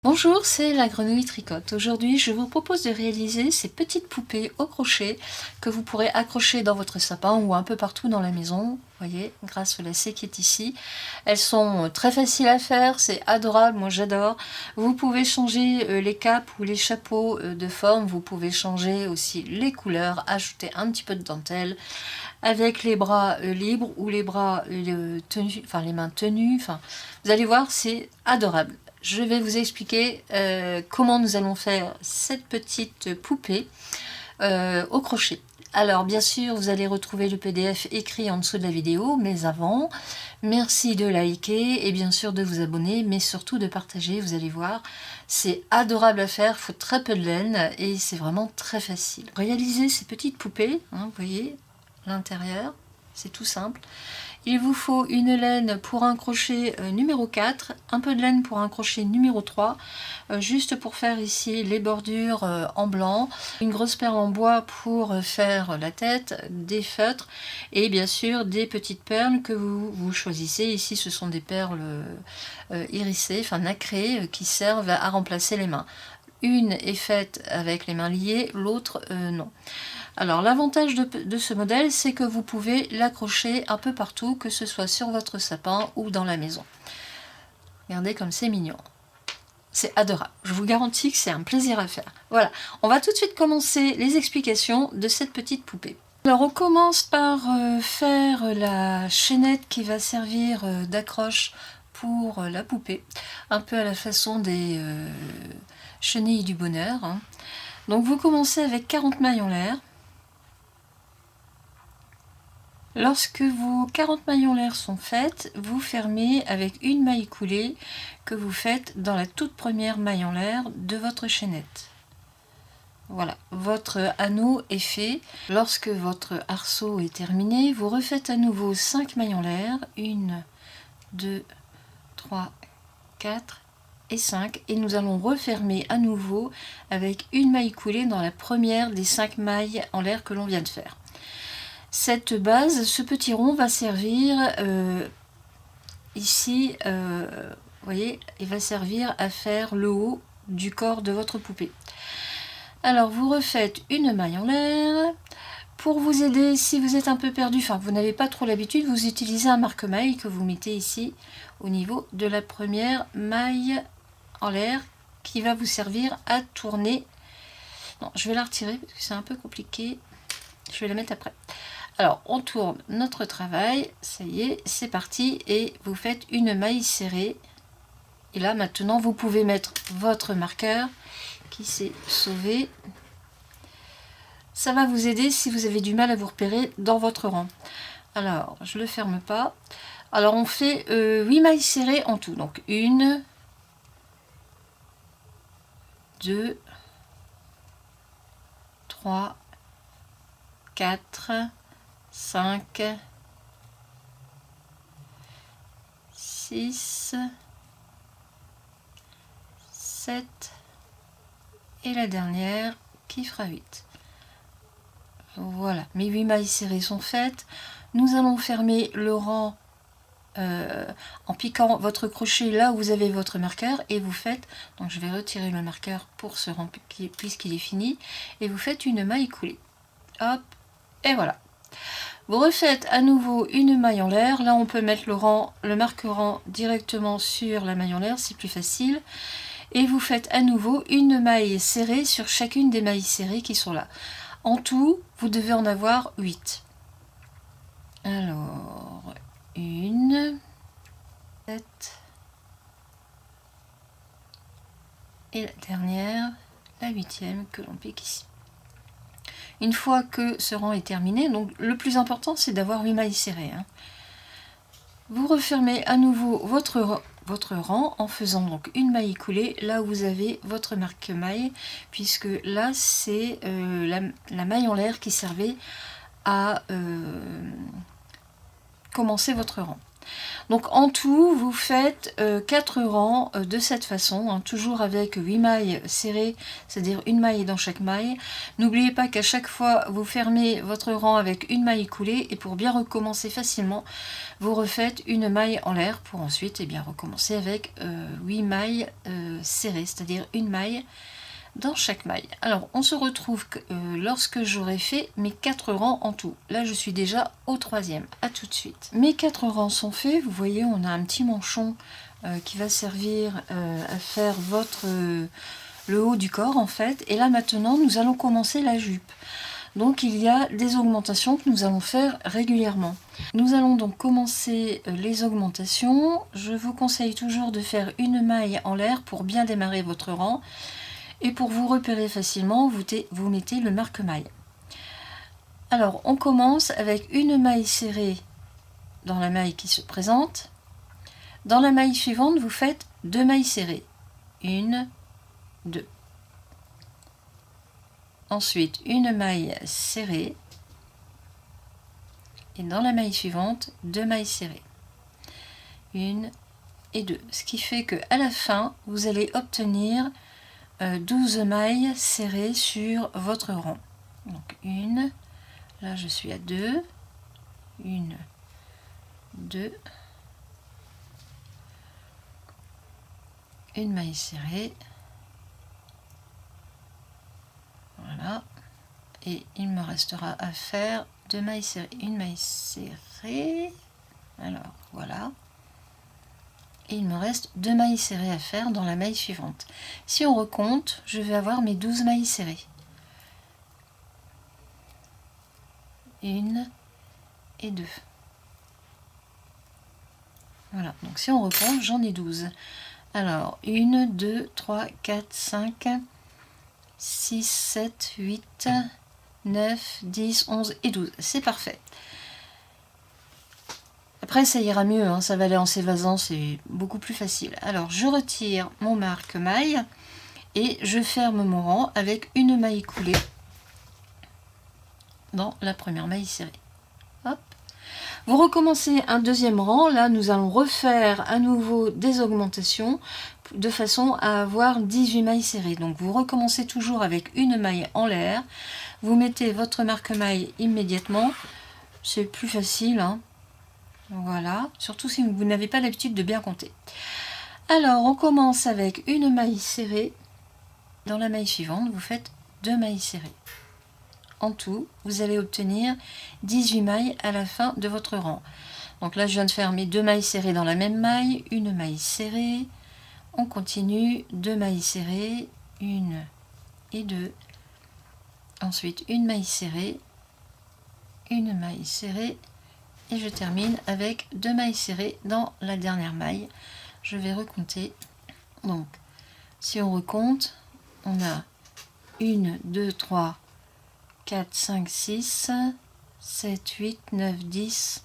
Bonjour, c'est la Grenouille Tricote. Aujourd'hui, je vous propose de réaliser ces petites poupées au crochet que vous pourrez accrocher dans votre sapin ou un peu partout dans la maison. Vous voyez, grâce au lacet qui est ici. Elles sont très faciles à faire, c'est adorable, moi j'adore. Vous pouvez changer les capes ou les chapeaux de forme, vous pouvez changer aussi les couleurs, ajouter un petit peu de dentelle avec les bras libres ou les bras tenus, enfin les mains tenues. Enfin, vous allez voir, c'est adorable. Je vais vous expliquer comment nous allons faire cette petite poupée au crochet. Alors bien sûr, vous allez retrouver le PDF écrit en dessous de la vidéo, mais avant, merci de liker et bien sûr de vous abonner, mais surtout de partager, vous allez voir, c'est adorable à faire, il faut très peu de laine et c'est vraiment très facile. Réaliser ces petites poupées, hein, vous voyez, l'intérieur, c'est tout simple. Il vous faut une laine pour un crochet numéro 4, un peu de laine pour un crochet numéro 3, juste pour faire ici les bordures en blanc, une grosse perle en bois pour faire la tête, des feutres et bien sûr des petites perles que vous choisissez. Ici ce sont des perles irisées, enfin nacrées, qui servent à remplacer les mains. Une est faite avec les mains liées, l'autre non. Alors l'avantage de ce modèle, c'est que vous pouvez l'accrocher un peu partout, que ce soit sur votre sapin ou dans la maison. Regardez comme c'est mignon. C'est adorable. Je vous garantis que c'est un plaisir à faire. Voilà, on va tout de suite commencer les explications de cette petite poupée. Alors on commence par faire la chaînette qui va servir d'accroche pour la poupée, un peu à la façon des chenilles du bonheur. Hein. Donc vous commencez avec 40 mailles en l'air. Lorsque vos 40 mailles en l'air sont faites, vous fermez avec une maille coulée que vous faites dans la toute première maille en l'air de votre chaînette. Voilà, votre anneau est fait. Lorsque votre arceau est terminé, vous refaites à nouveau 5 mailles en l'air. 1, 2, 3, 4 et 5. Et nous allons refermer à nouveau avec une maille coulée dans la première des 5 mailles en l'air que l'on vient de faire. Cette base, ce petit rond va servir ici, vous voyez, il va servir à faire le haut du corps de votre poupée. Alors vous refaites une maille en l'air. Pour vous aider, si vous êtes un peu perdu, enfin vous n'avez pas trop l'habitude, vous utilisez un marque-maille que vous mettez ici au niveau de la première maille en l'air qui va vous servir à tourner. Non, je vais la retirer parce que c'est un peu compliqué. Je vais la mettre après. Alors, on tourne notre travail, ça y est, c'est parti, et vous faites une maille serrée. Et là, maintenant, vous pouvez mettre votre marqueur qui s'est sauvé. Ça va vous aider si vous avez du mal à vous repérer dans votre rang. Alors, je ne le ferme pas. Alors, on fait 8 mailles serrées en tout. Donc, 1, 2, 3, 4, 5, 6, 7 et la dernière qui fera 8. Voilà, mes 8 mailles serrées sont faites. Nous allons fermer le rang en piquant votre crochet là où vous avez votre marqueur et vous faites, donc je vais retirer le marqueur pour ce rang puisqu'il est fini, et vous faites une maille coulée. Hop, et voilà. Vous refaites à nouveau une maille en l'air. Là, on peut mettre le marqueur directement sur la maille en l'air, c'est plus facile. Et vous faites à nouveau une maille serrée sur chacune des mailles serrées qui sont là. En tout, vous devez en avoir 8. Alors, 1, 7, et la dernière, la 8e que l'on pique ici. Une fois que ce rang est terminé, donc le plus important c'est d'avoir 8 mailles serrées. Hein. Vous refermez à nouveau votre rang en faisant donc une maille coulée là où vous avez votre marque-maille, puisque là c'est la maille en l'air qui servait à commencer votre rang. Donc en tout, vous faites 4 rangs de cette façon, hein, toujours avec 8 mailles serrées, c'est-à-dire une maille dans chaque maille. N'oubliez pas qu'à chaque fois, vous fermez votre rang avec une maille coulée, et pour bien recommencer facilement, vous refaites une maille en l'air pour ensuite bien recommencer avec 8 mailles serrées, c'est-à-dire une maille dans chaque maille. Alors on se retrouve lorsque j'aurai fait mes 4 rangs en tout. Là je suis déjà au 3e. À tout de suite. Mes 4 rangs sont faits. Vous voyez, on a un petit manchon qui va servir à faire le haut du corps en fait. Et là maintenant nous allons commencer la jupe. Donc il y a des augmentations que nous allons faire régulièrement. Nous allons donc commencer les augmentations. Je vous conseille toujours de faire une maille en l'air pour bien démarrer votre rang. Et pour vous repérer facilement, vous mettez le marque-maille. Alors, on commence avec une maille serrée dans la maille qui se présente. Dans la maille suivante, vous faites 2 mailles serrées. 1, 2. Ensuite, une maille serrée. Et dans la maille suivante, 2 mailles serrées. 1 et 2. Ce qui fait qu'à la fin, vous allez obtenir 12 mailles serrées sur votre rang. Donc une, là je suis à 2, 1, 2, une maille serrée, voilà, et il me restera à faire 2 mailles serrées, une maille serrée, alors voilà. Et il me reste 2 mailles serrées à faire dans la maille suivante. Si on recompte, je vais avoir mes 12 mailles serrées. 1 et 2. Voilà, donc si on recompte, j'en ai 12. Alors, 1, 2, 3, 4, 5, 6, 7, 8, 9, 10, 11 et 12. C'est parfait. Après, ça ira mieux, hein, ça va aller en s'évasant, c'est beaucoup plus facile. Alors, je retire mon marque-maille et je ferme mon rang avec une maille coulée dans la première maille serrée. Hop. Vous recommencez un deuxième rang. Là, nous allons refaire à nouveau des augmentations de façon à avoir 18 mailles serrées. Donc, vous recommencez toujours avec une maille en l'air. Vous mettez votre marque-maille immédiatement. C'est plus facile, hein. Voilà, surtout si vous n'avez pas l'habitude de bien compter. Alors, on commence avec une maille serrée. Dans la maille suivante, vous faites 2 mailles serrées. En tout, vous allez obtenir 18 mailles à la fin de votre rang. Donc là, je viens de faire mes 2 mailles serrées dans la même maille, une maille serrée. On continue, 2 mailles serrées, 1 et 2. Ensuite, une maille serrée, une maille serrée. Et je termine avec 2 mailles serrées dans la dernière maille. Je vais recompter. Donc, si on recompte, on a 1, 2, 3, 4, 5, 6, 7, 8, 9, 10,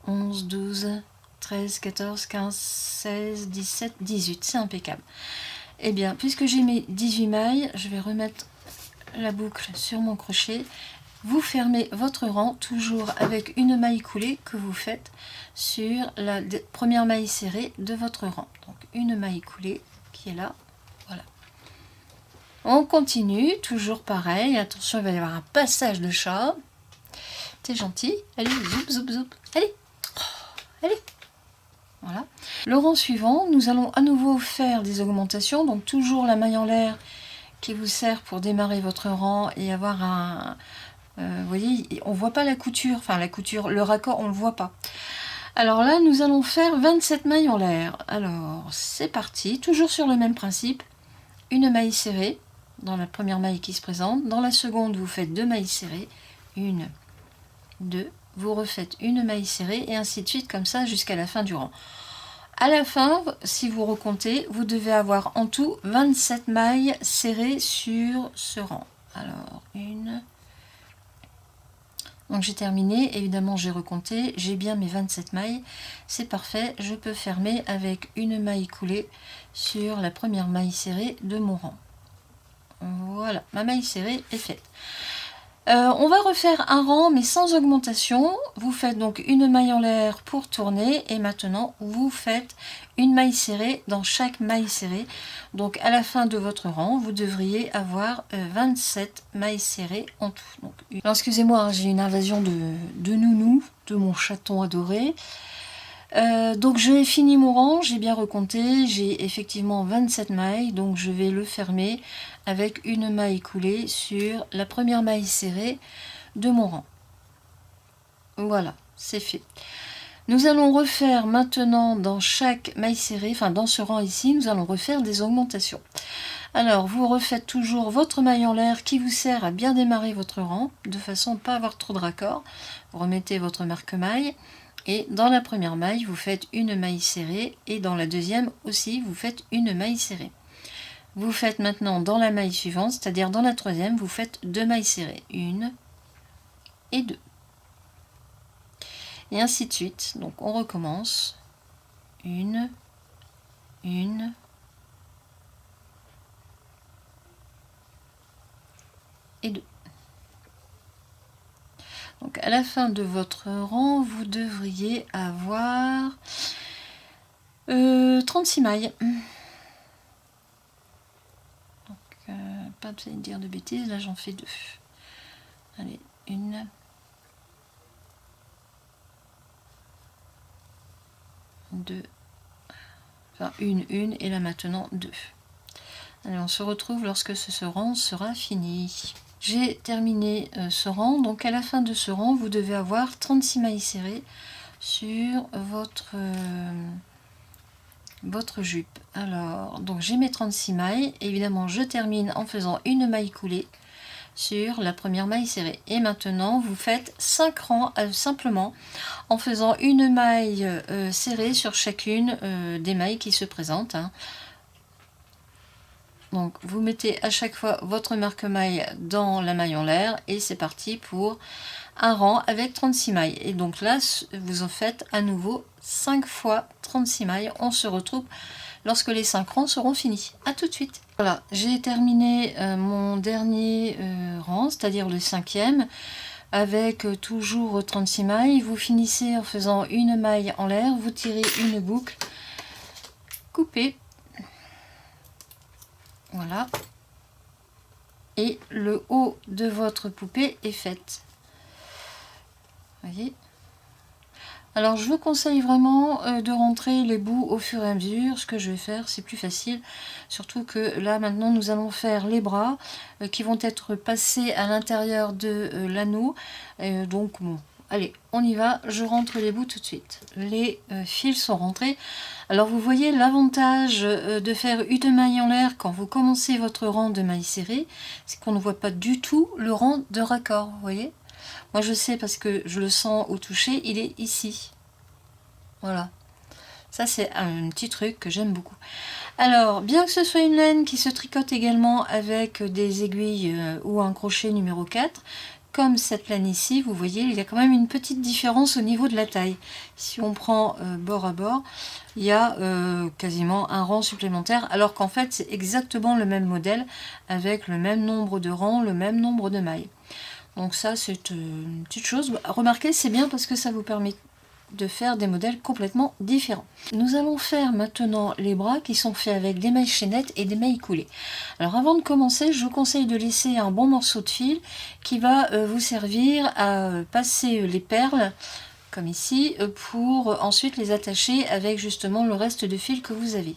11, 12, 13, 14, 15, 16, 17, 18. C'est impeccable. Eh bien, puisque j'ai mes 18 mailles, je vais remettre la boucle sur mon crochet. Vous fermez votre rang toujours avec une maille coulée que vous faites sur la première maille serrée de votre rang. Donc une maille coulée qui est là, voilà. On continue, toujours pareil. Attention, il va y avoir un passage de chat. T'es gentil. Allez, zoup, zoup, zoup. Allez, allez. Voilà. Le rang suivant, nous allons à nouveau faire des augmentations. Donc toujours la maille en l'air qui vous sert pour démarrer votre rang et avoir un... vous voyez, on ne voit pas la couture, enfin la couture, le raccord, on ne le voit pas. Alors là, nous allons faire 27 mailles en l'air. Alors, c'est parti, toujours sur le même principe. Une maille serrée dans la première maille qui se présente. Dans la seconde, vous faites 2 mailles serrées. 1, 2, vous refaites une maille serrée et ainsi de suite, comme ça, jusqu'à la fin du rang. À la fin, si vous recomptez, vous devez avoir en tout 27 mailles serrées sur ce rang. Alors, 1... Donc j'ai terminé, évidemment j'ai recompté, j'ai bien mes 27 mailles, c'est parfait, je peux fermer avec une maille coulée sur la première maille serrée de mon rang. Voilà, ma maille serrée est faite. On va refaire un rang mais sans augmentation. Vous faites donc une maille en l'air pour tourner et maintenant vous faites une maille serrée dans chaque maille serrée. Donc à la fin de votre rang, vous devriez avoir 27 mailles serrées en tout. Donc, excusez-moi, hein, j'ai une invasion de nounou, de mon chaton adoré. Donc j'ai fini mon rang, j'ai bien recompté, j'ai effectivement 27 mailles, donc je vais le fermer avec une maille coulée sur la première maille serrée de mon rang. Voilà, c'est fait. Nous allons refaire maintenant dans chaque maille serrée, enfin dans ce rang ici, nous allons refaire des augmentations. Alors vous refaites toujours votre maille en l'air qui vous sert à bien démarrer votre rang, de façon à ne pas avoir trop de raccords. Vous remettez votre marque-maille. Et dans la première maille, vous faites une maille serrée et dans la deuxième aussi, vous faites une maille serrée. Vous faites maintenant dans la maille suivante, c'est-à-dire dans la troisième, vous faites deux mailles serrées. Une et deux. Et ainsi de suite. Donc on recommence. Une et deux. Donc à la fin de votre rang, vous devriez avoir 36 mailles. Donc pas de dire de bêtises, là j'en fais deux. Allez, une. Deux. Enfin une et là maintenant deux. Allez, on se retrouve lorsque ce rang sera fini. J'ai terminé ce rang, donc à la fin de ce rang, vous devez avoir 36 mailles serrées sur votre jupe. Alors, donc j'ai mes 36 mailles, évidemment je termine en faisant une maille coulée sur la première maille serrée. Et maintenant, vous faites 5 rangs simplement en faisant une maille serrée sur chacune des mailles qui se présentent. Hein. Donc vous mettez à chaque fois votre marque-maille dans la maille en l'air et c'est parti pour un rang avec 36 mailles. Et donc là, vous en faites à nouveau 5 fois 36 mailles. On se retrouve lorsque les 5 rangs seront finis. A tout de suite. Voilà, j'ai terminé mon dernier rang, c'est-à-dire le 5e, avec toujours 36 mailles. Vous finissez en faisant une maille en l'air, vous tirez une boucle, coupez. Voilà. Et le haut de votre poupée est fait. Voyez. Alors je vous conseille vraiment de rentrer les bouts au fur et à mesure. Ce que je vais faire, c'est plus facile. Surtout que là maintenant nous allons faire les bras qui vont être passés à l'intérieur de l'anneau. Donc bon, allez, on y va. Je rentre les bouts tout de suite. Les fils sont rentrés. Alors vous voyez l'avantage de faire une maille en l'air quand vous commencez votre rang de mailles serrées, c'est qu'on ne voit pas du tout le rang de raccord, vous voyez. Moi je sais parce que je le sens au toucher, il est ici. Voilà. Ça c'est un petit truc que j'aime beaucoup. Alors, bien que ce soit une laine qui se tricote également avec des aiguilles ou un crochet numéro 4, comme cette laine ici, vous voyez, il y a quand même une petite différence au niveau de la taille. Si on prend bord à bord, il y a quasiment un rang supplémentaire, alors qu'en fait c'est exactement le même modèle, avec le même nombre de rangs, le même nombre de mailles. Donc ça c'est une petite chose. Remarquez, c'est bien parce que ça vous permet de faire des modèles complètement différents. Nous allons faire maintenant les bras qui sont faits avec des mailles chaînettes et des mailles coulées. Alors avant de commencer, je vous conseille de laisser un bon morceau de fil qui va vous servir à passer les perles comme ici pour ensuite les attacher avec justement le reste de fil que vous avez.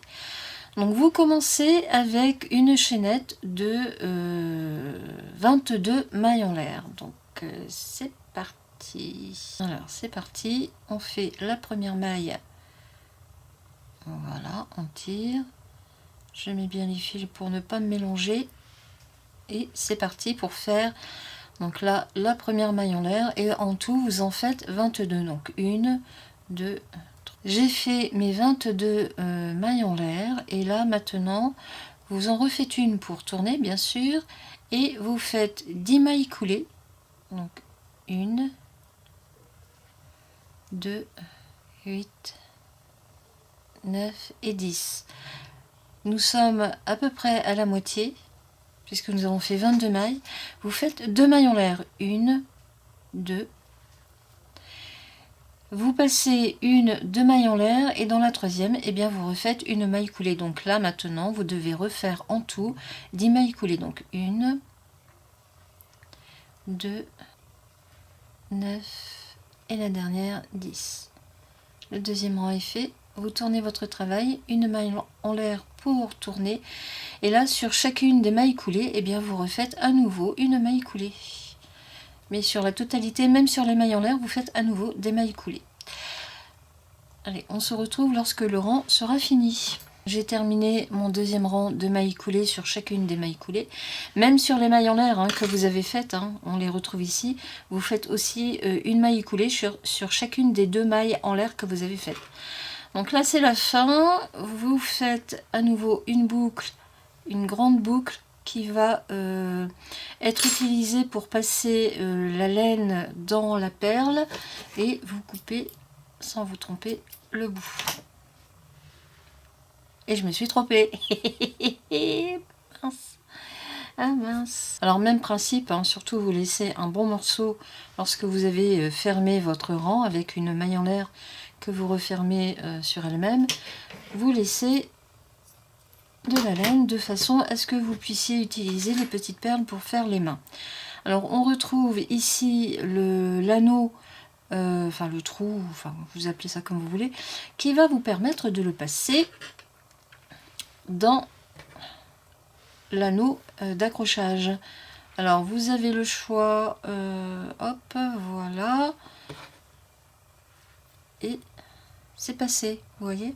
Donc vous commencez avec une chaînette de 22 mailles en l'air. Donc c'est parti. Alors c'est parti, on fait la première maille. Voilà, on tire. Je mets bien les fils pour ne pas me mélanger. Et c'est parti pour faire donc là la première maille en l'air. Et en tout, vous en faites 22. Donc 1, 2, 3. J'ai fait mes 22 mailles en l'air. Et là maintenant, vous en refaites une pour tourner bien sûr. Et vous faites 10 mailles coulées. Donc 1, 2, 8, 9 et 10. Nous sommes à peu près à la moitié. puisque nous avons fait 22 mailles, vous faites 2 mailles en l'air, 1, 2, vous passez 2 mailles en l'air et dans la troisième, eh bien vous refaites une maille coulée. Donc là maintenant, vous devez refaire en tout 10 mailles coulées. Donc 1, 2, 9 et la dernière 10. Le deuxième rang est fait. Vous tournez votre travail, une maille en l'air pour tourner. Et là, sur chacune des mailles coulées, eh bien vous refaites à nouveau une maille coulée. Mais sur la totalité, même sur les mailles en l'air, vous faites à nouveau des mailles coulées. Allez, on se retrouve lorsque le rang sera fini. J'ai terminé mon deuxième rang de mailles coulées sur chacune des mailles coulées. Même sur les mailles en l'air que vous avez faites, on les retrouve ici, vous faites aussi une maille coulée sur chacune des 2 mailles en l'air que vous avez faites. Donc là, c'est la fin. Vous faites à nouveau une boucle, une grande boucle, qui va être utilisée pour passer la laine dans la perle et vous coupez sans vous tromper le bout. Et je me suis trompée. Mince. Ah mince. Alors même principe, surtout vous laissez un bon morceau lorsque vous avez fermé votre rang avec une maille en l'air que vous refermez sur elle-même. Vous laissez de la laine de façon à ce que vous puissiez utiliser les petites perles pour faire les mains. Alors on retrouve ici l'anneau, enfin le trou, enfin vous appelez ça comme vous voulez, qui va vous permettre de le passer dans l'anneau d'accrochage. Alors vous avez le choix, hop, voilà, et c'est passé, vous voyez,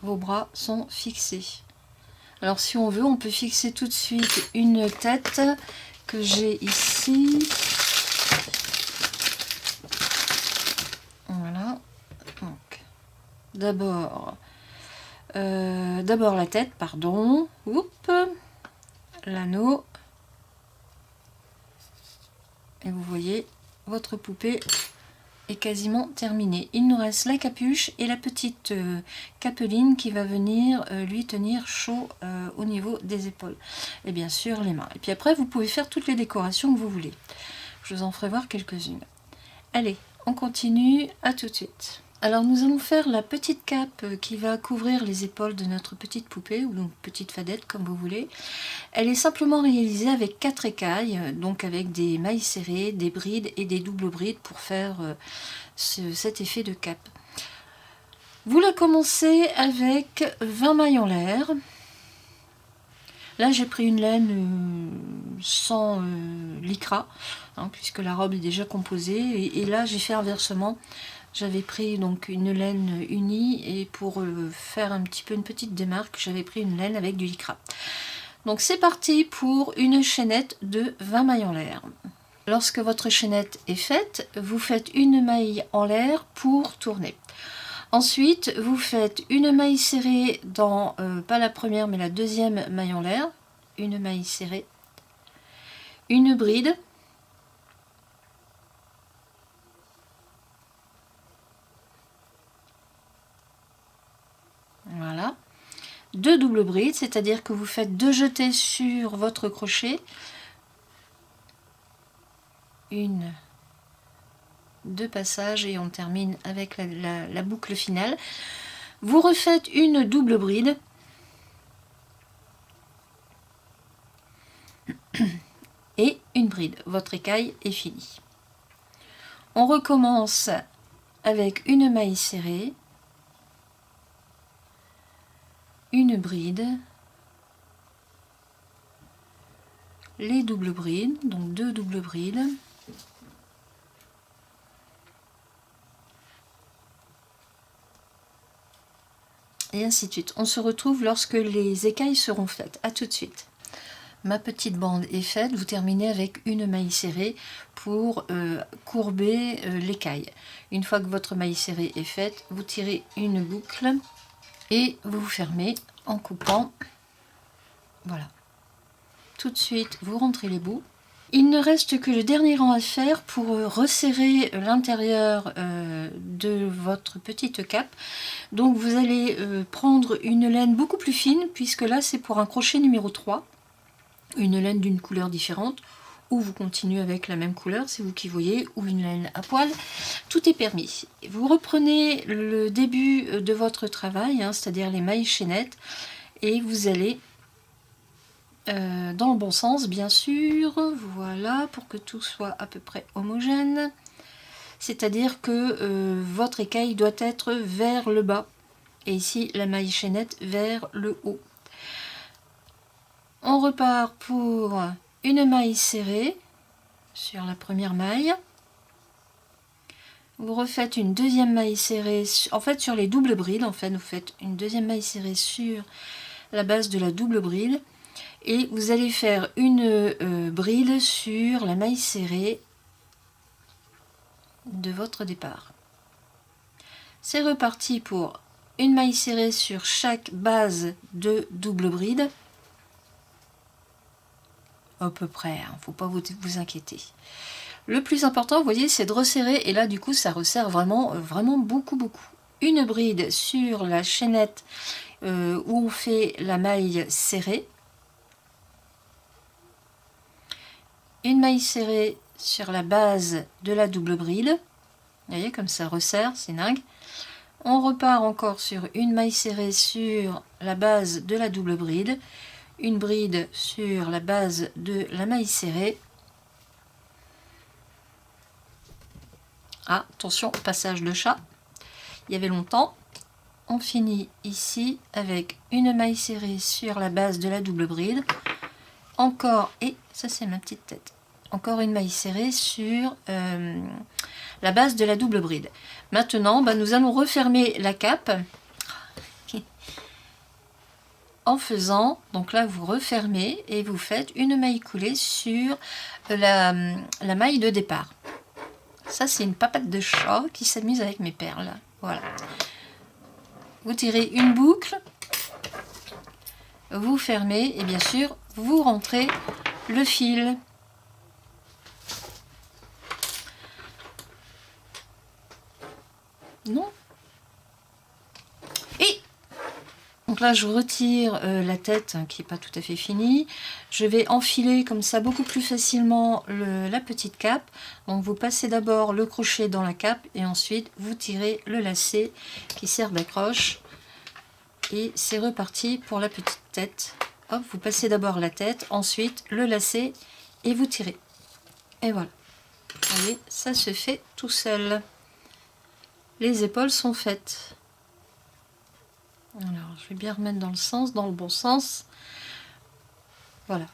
vos bras sont fixés. Alors si on veut, on peut fixer tout de suite une tête que j'ai ici. Voilà. Donc, d'abord la tête, pardon. Oups. L'anneau. Et vous voyez, votre poupée est quasiment terminée. Il nous reste la capuche et la petite capeline qui va venir lui tenir chaud au niveau des épaules. Et bien sûr les mains. Et puis après, vous pouvez faire toutes les décorations que vous voulez. Je vous en ferai voir quelques-unes. Allez, on continue, à tout de suite. Alors nous allons faire la petite cape qui va couvrir les épaules de notre petite poupée, ou donc petite fadette comme vous voulez. Elle est simplement réalisée avec 4 écailles, donc avec des mailles serrées, des brides et des doubles brides pour faire cet effet de cape. Vous la commencez avec 20 mailles en l'air. Là j'ai pris une laine sans lycra, puisque la robe est déjà composée, et là j'ai fait inversement. J'avais pris donc une laine unie et pour faire un petit peu une petite démarque, j'avais pris une laine avec du lycra. Donc c'est parti pour une chaînette de 20 mailles en l'air. Lorsque votre chaînette est faite, vous faites une maille en l'air pour tourner. Ensuite, vous faites une maille serrée dans, pas la première mais la deuxième maille en l'air, une maille serrée, une bride, voilà, 2 doubles brides, c'est-à-dire que vous faites 2 jetés sur votre crochet, 2 passages et on termine avec la boucle finale. Vous refaites une double bride et une bride. Votre écaille est finie. On recommence avec une maille serrée, une bride, les doubles brides, donc 2 doubles brides, et ainsi de suite. On se retrouve lorsque les écailles seront faites. À tout de suite. Ma petite bande est faite, vous terminez avec une maille serrée pour courber l'écaille. Une fois que votre maille serrée est faite, vous tirez une boucle et vous fermez en coupant. Voilà. Tout de suite, vous rentrez les bouts. Il ne reste que le dernier rang à faire pour resserrer l'intérieur de votre petite cape. Donc vous allez prendre une laine beaucoup plus fine, puisque là c'est pour un crochet numéro 3. une laine d'une couleur différente, ou vous continuez avec la même couleur, c'est vous qui voyez, ou une laine à poil, tout est permis. Vous reprenez le début de votre travail, hein, c'est-à-dire les mailles chaînettes, et vous allez dans le bon sens, bien sûr, voilà, pour que tout soit à peu près homogène. C'est-à-dire que votre écaille doit être vers le bas, et ici la maille chaînette vers le haut. On repart pour une maille serrée sur la première maille. Vous refaites une deuxième maille serrée, en fait sur les doubles brides, en fait vous faites une deuxième maille serrée sur la base de la double bride. Et vous allez faire une bride sur la maille serrée de votre départ. C'est reparti pour une maille serrée sur chaque base de double bride. À peu près, hein, faut pas vous inquiéter. Le plus important, vous voyez, c'est de resserrer. Et là, du coup, ça resserre vraiment, vraiment beaucoup. Une bride sur la chaînette où on fait la maille serrée. Une maille serrée sur la base de la double bride. Vous voyez comme ça resserre, c'est dingue. On repart encore sur une maille serrée sur la base de la double bride. Une bride sur la base de la maille serrée. Ah, attention, passage de chat. Il y avait longtemps. On finit ici avec une maille serrée sur la base de la double bride. Encore, et ça c'est ma petite tête. Encore une maille serrée sur la base de la double bride. Maintenant, nous allons refermer la cape en faisant, donc là vous refermez et vous faites une maille coulée sur la maille de départ. Ça c'est une papate de chat qui s'amuse avec mes perles. Voilà. Vous tirez une boucle, vous fermez et bien sûr vous rentrez le fil. Non. Et donc là je retire la tête qui n'est pas tout à fait finie. Je vais enfiler comme ça beaucoup plus facilement la petite cape. Donc vous passez d'abord le crochet dans la cape et ensuite vous tirez le lacet qui sert d'accroche. Et c'est reparti pour la petite tête. Hop, vous passez d'abord la tête, ensuite le lacet et vous tirez. Et voilà. Vous voyez, ça se fait tout seul. Les épaules sont faites. Alors, je vais bien remettre dans le bon sens. Voilà.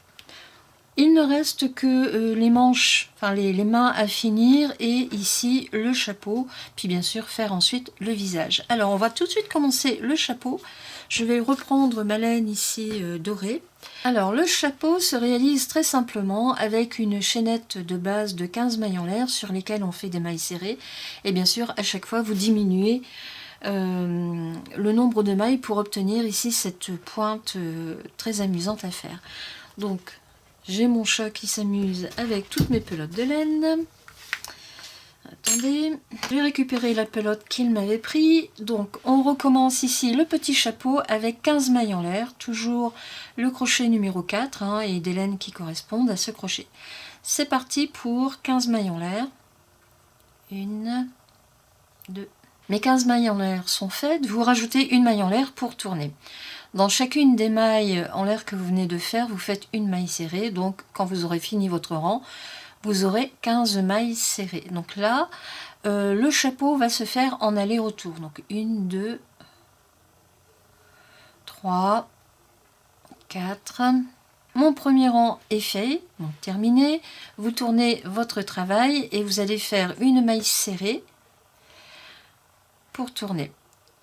Il ne reste que les manches, enfin les mains à finir et ici le chapeau. Puis bien sûr faire ensuite le visage. Alors, on va tout de suite commencer le chapeau. Je vais reprendre ma laine ici dorée. Alors, le chapeau se réalise très simplement avec une chaînette de base de 15 mailles en l'air sur lesquelles on fait des mailles serrées. Et bien sûr, à chaque fois, vous diminuez le nombre de mailles pour obtenir ici cette pointe très amusante à faire. Donc, j'ai mon chat qui s'amuse avec toutes mes pelotes de laine. Attendez, je vais récupérer la pelote qu'il m'avait pris. Donc on recommence ici le petit chapeau avec 15 mailles en l'air, toujours le crochet numéro 4 hein, et des laines qui correspondent à ce crochet. C'est parti pour 15 mailles en l'air. 1, 2. Mes 15 mailles en l'air sont faites, vous rajoutez une maille en l'air pour tourner. Dans chacune des mailles en l'air que vous venez de faire, vous faites une maille serrée. Donc quand vous aurez fini votre rang, vous aurez 15 mailles serrées. Donc là, le chapeau va se faire en aller-retour. Donc 1, 2, 3, 4. Mon premier rang est fait, donc terminé. Vous tournez votre travail et vous allez faire une maille serrée pour tourner.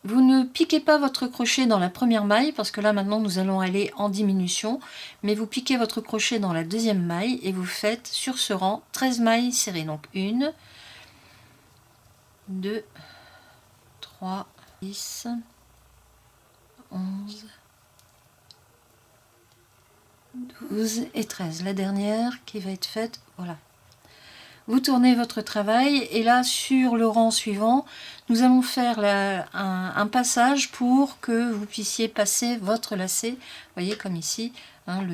Vous ne piquez pas votre crochet dans la première maille parce que là maintenant nous allons aller en diminution, mais vous piquez votre crochet dans la deuxième maille et vous faites sur ce rang 13 mailles serrées. Donc 1, 2, 3, 10, 11, 12 et 13. La dernière qui va être faite, voilà. Vous tournez votre travail et là sur le rang suivant, nous allons faire un passage pour que vous puissiez passer votre lacet, vous voyez comme ici, hein.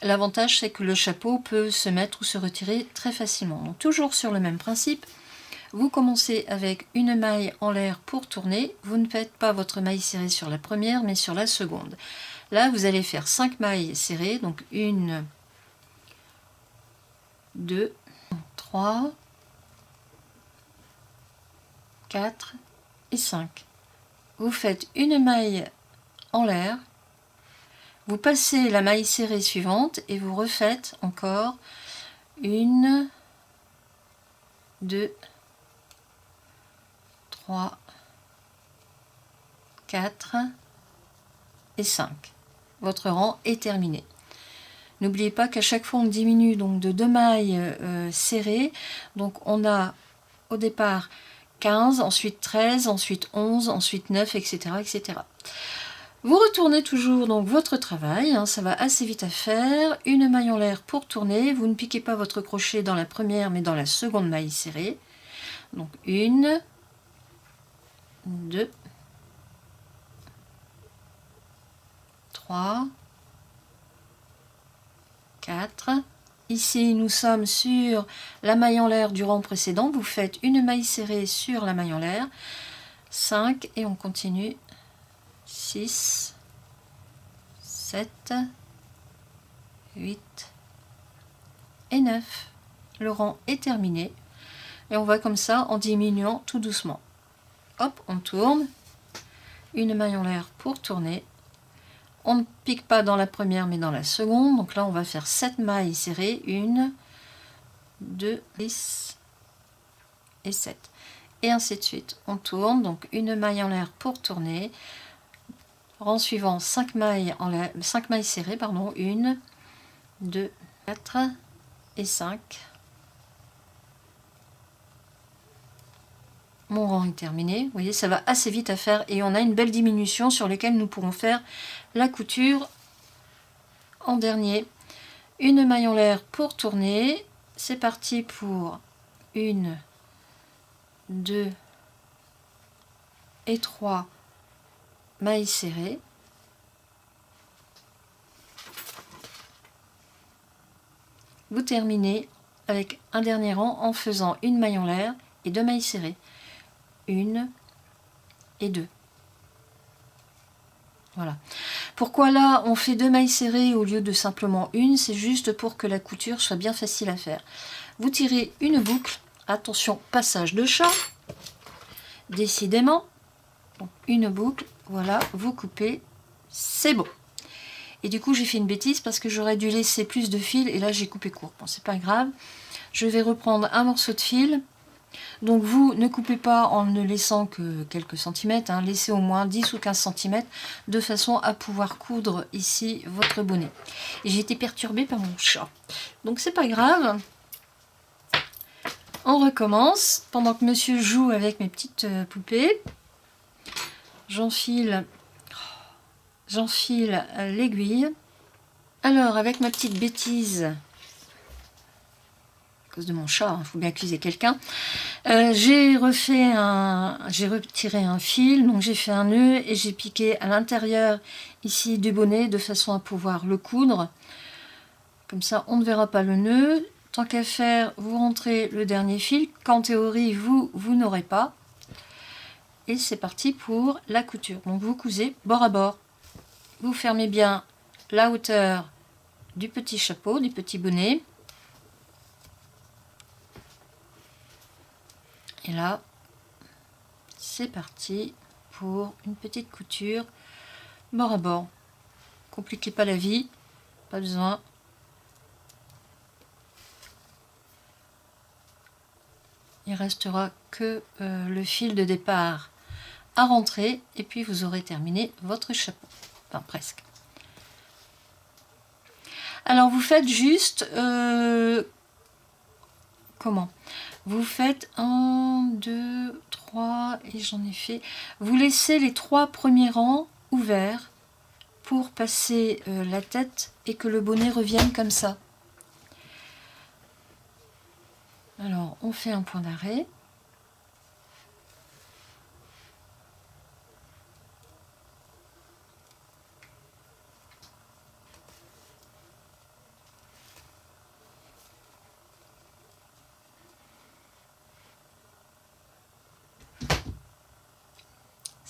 L'avantage, c'est que le chapeau peut se mettre ou se retirer très facilement. Donc, toujours sur le même principe, vous commencez avec une maille en l'air pour tourner. Vous ne faites pas votre maille serrée sur la première, mais sur la seconde. Là, vous allez faire 5 mailles serrées. Donc, 1, 2, 3, 4 et 5. Vous faites une maille en l'air. Vous passez la maille serrée suivante et vous refaites encore 1, 2, 3, 4 et 5. Votre rang est terminé. N'oubliez pas qu'à chaque fois on diminue donc de 2 mailles serrées. Donc on a au départ 15, ensuite 13, ensuite 11, ensuite 9, etc. etc. Vous retournez toujours donc votre travail, hein, ça va assez vite à faire. Une maille en l'air pour tourner. Vous ne piquez pas votre crochet dans la première mais dans la seconde maille serrée. Donc 1, 2, 3, 4. Ici, nous sommes sur la maille en l'air du rang précédent. Vous faites une maille serrée sur la maille en l'air. 5 et on continue. 6, 7, 8 et 9. Le rang est terminé. Et on va comme ça en diminuant tout doucement. Hop, on tourne. Une maille en l'air pour tourner. On ne pique pas dans la première mais dans la seconde. Donc là, on va faire 7 mailles serrées. 1, 2, 6 et 7. Et ainsi de suite. On tourne. Donc une maille en l'air pour tourner. Rang suivant, 5 mailles, 5 mailles serrées. 1, 2, 4 et 5. Mon rang est terminé. Vous voyez, ça va assez vite à faire et on a une belle diminution sur laquelle nous pourrons faire la couture en dernier. Une maille en l'air pour tourner. C'est parti pour 1, 2 et 3 mailles serrées. Vous terminez avec un dernier rang en faisant une maille en l'air et 2 mailles serrées. 1 et 2. Voilà. Pourquoi là on fait 2 mailles serrées au lieu de simplement une? C'est juste pour que la couture soit bien facile à faire. Vous tirez une boucle. Attention, passage de chat. Décidément. Donc, une boucle. Voilà, vous coupez. C'est bon. Et du coup j'ai fait une bêtise parce que j'aurais dû laisser plus de fil et là j'ai coupé court. Bon, c'est pas grave. Je vais reprendre un morceau de fil. Donc vous ne coupez pas en ne laissant que quelques centimètres, hein, laissez au moins 10 ou 15 cm de façon à pouvoir coudre ici votre bonnet. Et j'ai été perturbée par mon chat. Donc c'est pas grave. On recommence. Pendant que monsieur joue avec mes petites poupées, j'enfile l'aiguille. Alors avec ma petite bêtise, à cause de mon chat, il faut bien accuser quelqu'un. J'ai retiré un fil, donc j'ai fait un nœud et j'ai piqué à l'intérieur ici du bonnet de façon à pouvoir le coudre. Comme ça, on ne verra pas le nœud. Tant qu'à faire, vous rentrez le dernier fil, qu'en théorie, vous n'aurez pas. Et c'est parti pour la couture. Donc vous cousez bord à bord. Vous fermez bien la hauteur du petit chapeau, du petit bonnet. Et là, c'est parti pour une petite couture bord à bord. Compliquez pas la vie, pas besoin. Il restera que le fil de départ à rentrer et puis vous aurez terminé votre chapeau. Enfin, presque. Alors, vous faites juste... comment ? Vous faites 1, 2, 3 et j'en ai fait... Vous laissez les 3 premiers rangs ouverts pour passer la tête et que le bonnet revienne comme ça. Alors, on fait un point d'arrêt.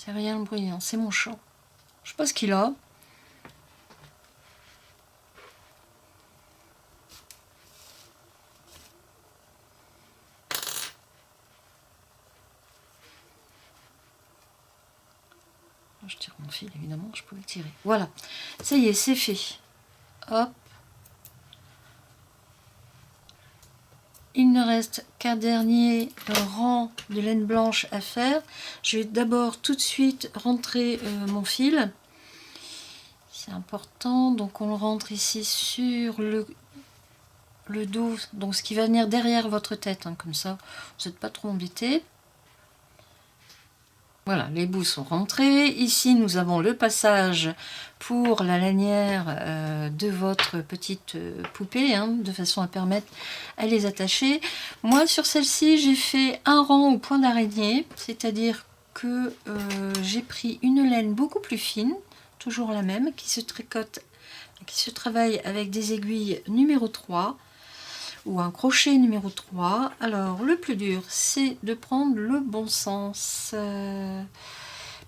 C'est rien le bruyant, c'est mon chat. Je sais pas ce qu'il a. Je tire mon fil, évidemment, je peux le tirer. Voilà, ça y est, c'est fait. Hop. Il ne reste qu'un dernier rang de laine blanche à faire. Je vais d'abord tout de suite rentrer mon fil. C'est important, donc on le rentre ici sur le dos, donc ce qui va venir derrière votre tête, hein, comme ça vous n'êtes pas trop embêté. Voilà, les bouts sont rentrés. Ici, nous avons le passage pour la lanière de votre petite poupée, hein, de façon à permettre à les attacher. Moi, sur celle-ci, j'ai fait un rang au point d'araignée, c'est-à-dire que j'ai pris une laine beaucoup plus fine, toujours la même, qui se tricote, qui se travaille avec des aiguilles numéro 3 ou un crochet numéro 3. Alors le plus dur, c'est de prendre le bon sens.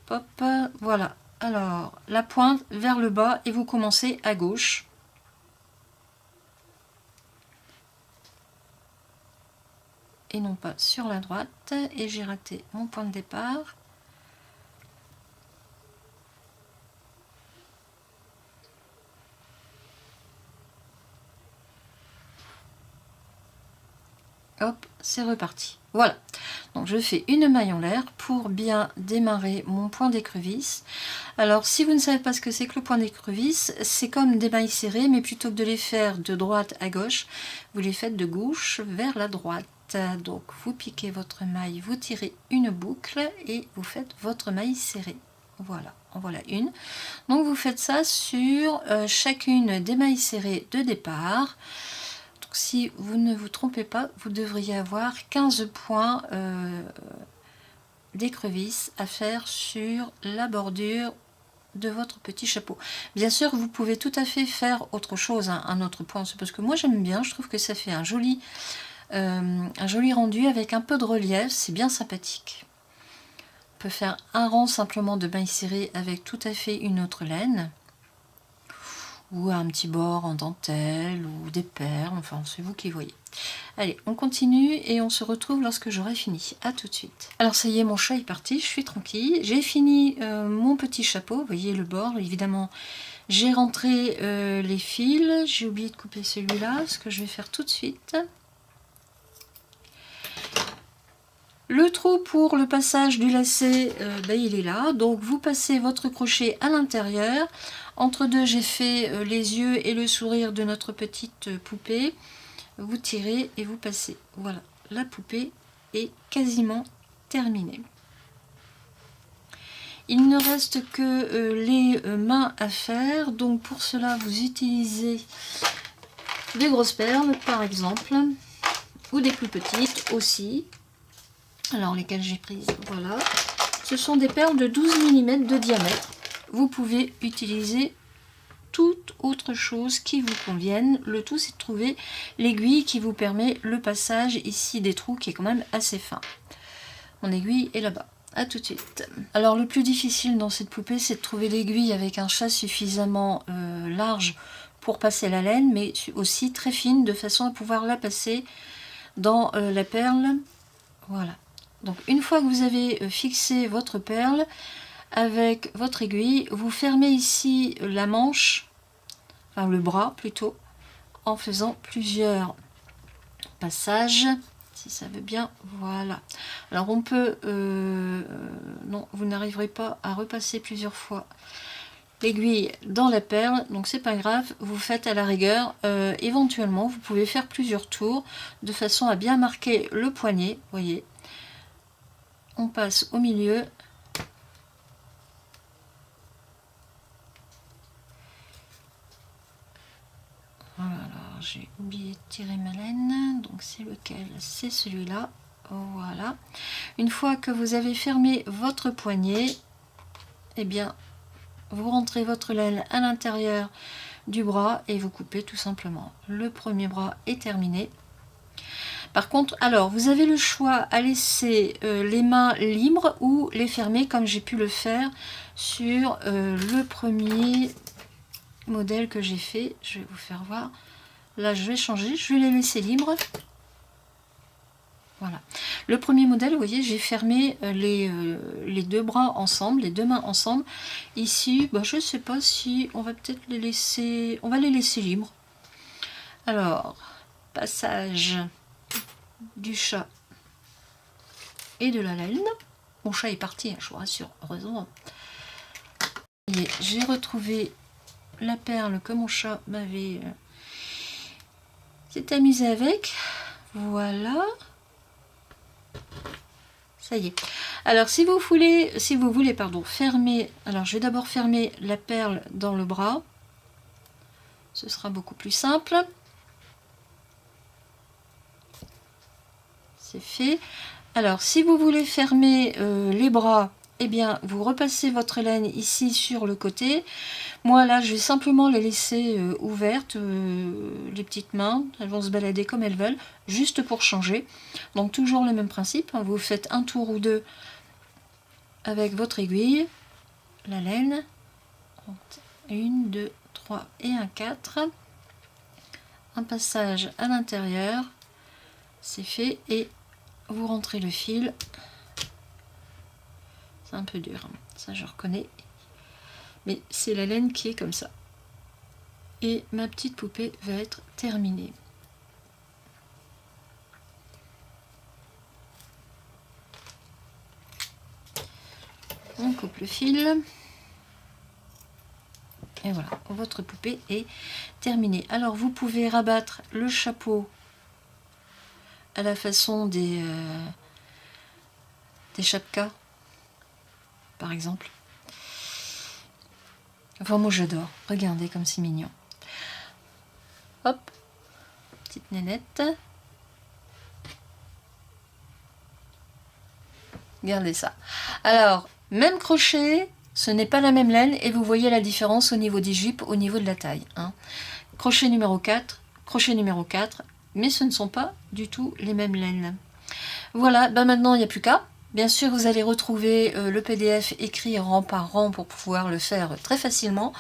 Hop, voilà. Alors la pointe vers le bas et vous commencez à gauche. Et non pas sur la droite. Et j'ai raté mon point de départ. Hop, c'est reparti. Voilà, donc je fais une maille en l'air pour bien démarrer mon point d'écrevisse. Alors si vous ne savez pas ce que c'est que le point d'écrevisse, c'est comme des mailles serrées, mais plutôt que de les faire de droite à gauche, vous les faites de gauche vers la droite. Donc vous piquez votre maille, vous tirez une boucle et vous faites votre maille serrée. Voilà, en voilà une. Donc vous faites ça sur chacune des mailles serrées de départ. Si vous ne vous trompez pas, vous devriez avoir 15 points d'écrevisse à faire sur la bordure de votre petit chapeau. Bien sûr, vous pouvez tout à fait faire autre chose, hein, un autre point. C'est parce que moi j'aime bien, je trouve que ça fait un joli rendu avec un peu de relief, c'est bien sympathique. On peut faire un rang simplement de mailles serrées avec tout à fait une autre laine, ou un petit bord en dentelle, ou des perles, enfin c'est vous qui voyez. Allez, on continue et on se retrouve lorsque j'aurai fini. À tout de suite. Alors ça y est, mon chat est parti, je suis tranquille. J'ai fini mon petit chapeau, vous voyez le bord, évidemment. J'ai rentré les fils, j'ai oublié de couper celui-là, ce que je vais faire tout de suite. Le trou pour le passage du lacet, il est là, donc vous passez votre crochet à l'intérieur. Entre deux, j'ai fait les yeux et le sourire de notre petite poupée. Vous tirez et vous passez. Voilà, la poupée est quasiment terminée. Il ne reste que les mains à faire, donc pour cela vous utilisez des grosses perles par exemple, ou des plus petites aussi. Alors lesquelles j'ai prises, voilà. Ce sont des perles de 12 mm de diamètre. Vous pouvez utiliser toute autre chose qui vous convienne. Le tout c'est de trouver l'aiguille qui vous permet le passage ici des trous qui est quand même assez fin. Mon aiguille est là-bas. A tout de suite. Alors le plus difficile dans cette poupée, c'est de trouver l'aiguille avec un chat suffisamment large pour passer la laine, mais aussi très fine de façon à pouvoir la passer dans la perle. Voilà. Donc une fois que vous avez fixé votre perle avec votre aiguille, vous fermez ici la manche, enfin le bras plutôt, en faisant plusieurs passages, si ça veut bien, voilà. Alors on peut, non, vous n'arriverez pas à repasser plusieurs fois l'aiguille dans la perle, donc c'est pas grave, vous faites à la rigueur, éventuellement vous pouvez faire plusieurs tours de façon à bien marquer le poignet, voyez. On passe au milieu. Voilà, alors j'ai oublié de tirer ma laine, donc c'est lequel? C'est celui-là. Voilà. Une fois que vous avez fermé votre poignet, eh bien, vous rentrez votre laine à l'intérieur du bras et vous coupez tout simplement. Le premier bras est terminé. Par contre, alors, vous avez le choix à laisser les mains libres ou les fermer, comme j'ai pu le faire sur le premier modèle que j'ai fait. Je vais vous faire voir. Là, je vais changer, je vais les laisser libres. Voilà. Le premier modèle, vous voyez, j'ai fermé les deux bras ensemble, les deux mains ensemble. Ici, bah, je ne sais pas si on va peut-être les laisser... On va les laisser libres. Alors, passage du chat et de la laine. Mon chat est parti, hein, je vous rassure, heureusement. J'ai retrouvé la perle que mon chat m'avait s'est amusé avec. Voilà. Ça y est. Alors si vous voulez fermer, alors je vais d'abord fermer la perle dans le bras. Ce sera beaucoup plus simple. C'est fait. Alors si vous voulez fermer les bras, eh bien vous repassez votre laine ici sur le côté. Moi là je vais simplement les laisser ouvertes, les petites mains, elles vont se balader comme elles veulent, juste pour changer. Donc toujours le même principe, hein, vous faites un tour ou deux avec votre aiguille, la laine, 1, 2, 3 et un 4, un passage à l'intérieur, c'est fait, et vous rentrez le fil. C'est un peu dur, hein, ça je reconnais, mais c'est la laine qui est comme ça. Et ma petite poupée va être terminée. On coupe le fil. Et voilà, votre poupée est terminée. Alors vous pouvez rabattre le chapeau à la façon des chapkas, par exemple. Enfin moi j'adore, regardez comme c'est mignon. Hop, petite nénette. Regardez ça. Alors, même crochet, ce n'est pas la même laine et vous voyez la différence au niveau des jupes, au niveau de la taille. Hein. Crochet numéro 4, crochet numéro 4, mais ce ne sont pas du tout les mêmes laines. Voilà, ben maintenant il n'y a plus qu'à. Bien sûr, vous allez retrouver le PDF écrit rang par rang pour pouvoir le faire très facilement.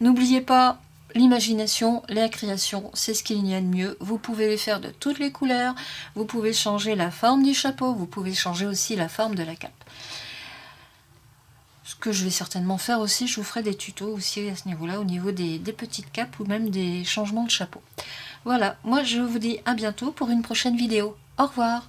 N'oubliez pas, l'imagination, la création, c'est ce qu'il y a de mieux. Vous pouvez les faire de toutes les couleurs, vous pouvez changer la forme du chapeau, vous pouvez changer aussi la forme de la cape. Ce que je vais certainement faire aussi, je vous ferai des tutos aussi à ce niveau-là, au niveau des petites capes ou même des changements de chapeau. Voilà, moi je vous dis à bientôt pour une prochaine vidéo. Au revoir!